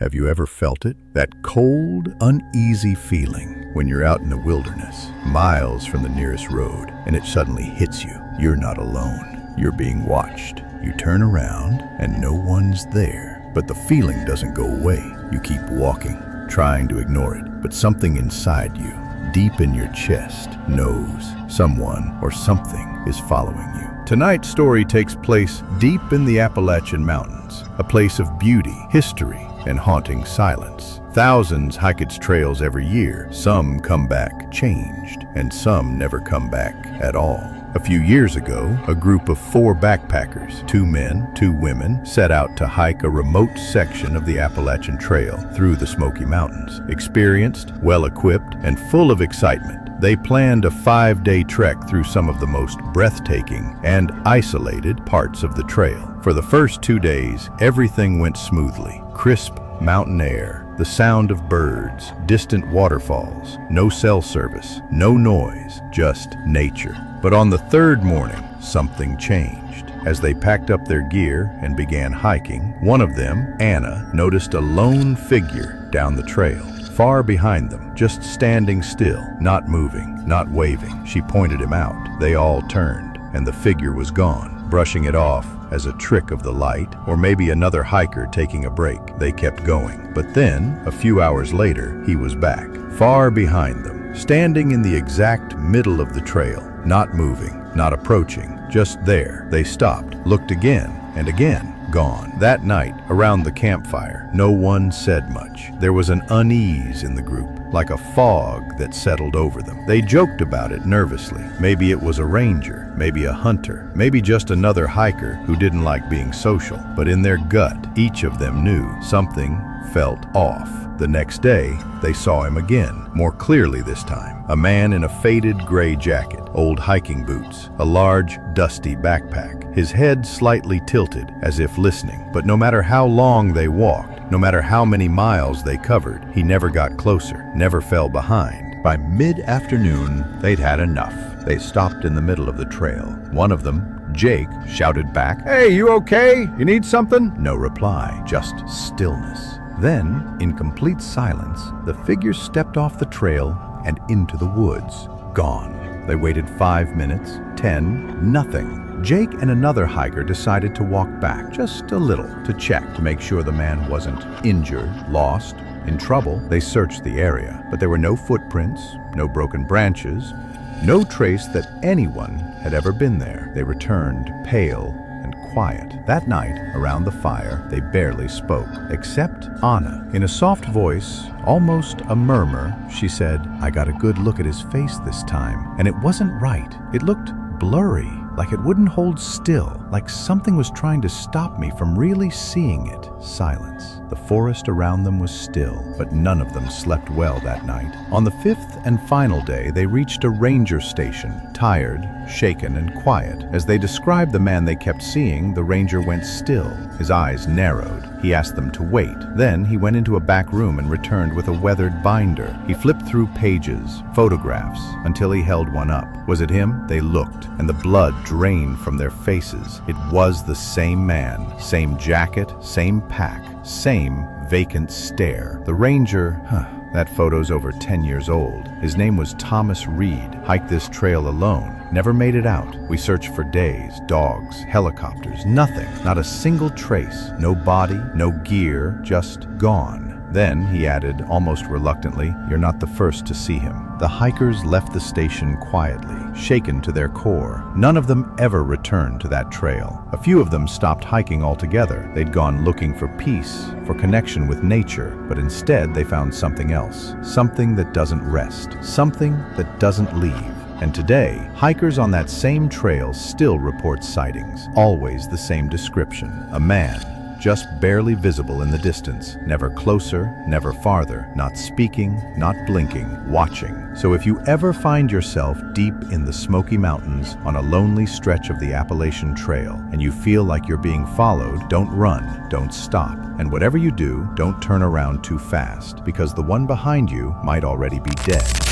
Have you ever felt it? That cold, uneasy feeling when you're out in the wilderness, miles from the nearest road, and it suddenly hits you. You're not alone. You're being watched. You turn around and no one's there. But the feeling doesn't go away. You keep walking, trying to ignore it. But something inside you, deep in your chest, knows someone or something is following you. Tonight's story takes place deep in the Appalachian Mountains, a place of beauty, history, and haunting silence. Thousands hike its trails every year. Some come back changed, and some never come back at all. A few years ago, a group of 4 backpackers, 2 men, 2 women, set out to hike a remote section of the Appalachian Trail through the Smoky Mountains. Experienced, well-equipped, and full of excitement, they planned a 5-day trek through some of the most breathtaking and isolated parts of the trail. For the first 2 days, everything went smoothly. Crisp mountain air, the sound of birds, distant waterfalls, no cell service, no noise, just nature. But on the 3rd morning, something changed. As they packed up their gear and began hiking, one of them, Anna, noticed a lone figure down the trail. Far behind them, just standing still, not moving, not waving. She pointed him out. They all turned, and the figure was gone, brushing it off as a trick of the light, or maybe another hiker taking a break. They kept going. But then, a few hours later, he was back, far behind them, standing in the exact middle of the trail, not moving, not approaching, just there. They stopped, looked again, and again. Gone. That night, around the campfire, no one said much. There was an unease in the group, like a fog that settled over them. They joked about it nervously. Maybe it was a ranger, maybe a hunter, maybe just another hiker who didn't like being social. But in their gut, each of them knew something felt off. The next day, they saw him again, more clearly this time. A man in a faded gray jacket, old hiking boots, a large, dusty backpack, his head slightly tilted as if listening. But no matter how long they walked, no matter how many miles they covered, he never got closer, never fell behind. By mid-afternoon, they'd had enough. They stopped in the middle of the trail. One of them, Jake, shouted back, "Hey, you okay? You need something?" No reply, just stillness. Then, in complete silence, the figure stepped off the trail and into the woods. Gone. They waited 5 minutes, 10, nothing. Jake and another hiker decided to walk back just a little to check to make sure the man wasn't injured, lost, in trouble. They searched the area, but there were no footprints, no broken branches, no trace that anyone had ever been there. They returned, pale and quiet. That night, around the fire, they barely spoke, except Anna. In a soft voice, almost a murmur, she said, "I got a good look at his face this time, and it wasn't right. It looked blurry, like it wouldn't hold still, like something was trying to stop me from really seeing it." Silence. The forest around them was still, but none of them slept well that night. On the 5th and final day, they reached a ranger station, tired, shaken, and quiet. As they described the man they kept seeing, the ranger went still. His eyes narrowed. He asked them to wait. Then he went into a back room and returned with a weathered binder. He flipped through pages, photographs, until he held one up. Was it him? They looked, and the blood drained from their faces. It was the same man, same jacket, same pack, same vacant stare. The ranger, that photo's over 10 years old. His name was Thomas Reed. Hiked this trail alone. Never made it out. We searched for days, dogs, helicopters, nothing. Not a single trace. No body, no gear, just gone. Then, he added, almost reluctantly, "You're not the first to see him." The hikers left the station quietly, shaken to their core. None of them ever returned to that trail. A few of them stopped hiking altogether. They'd gone looking for peace, for connection with nature, but instead they found something else. Something that doesn't rest. Something that doesn't leave. And today, hikers on that same trail still report sightings. Always the same description. A man, just barely visible in the distance, never closer, never farther, not speaking, not blinking, watching. So if you ever find yourself deep in the Smoky Mountains on a lonely stretch of the Appalachian Trail and you feel like you're being followed, don't run, don't stop. And whatever you do, don't turn around too fast, because the one behind you might already be dead.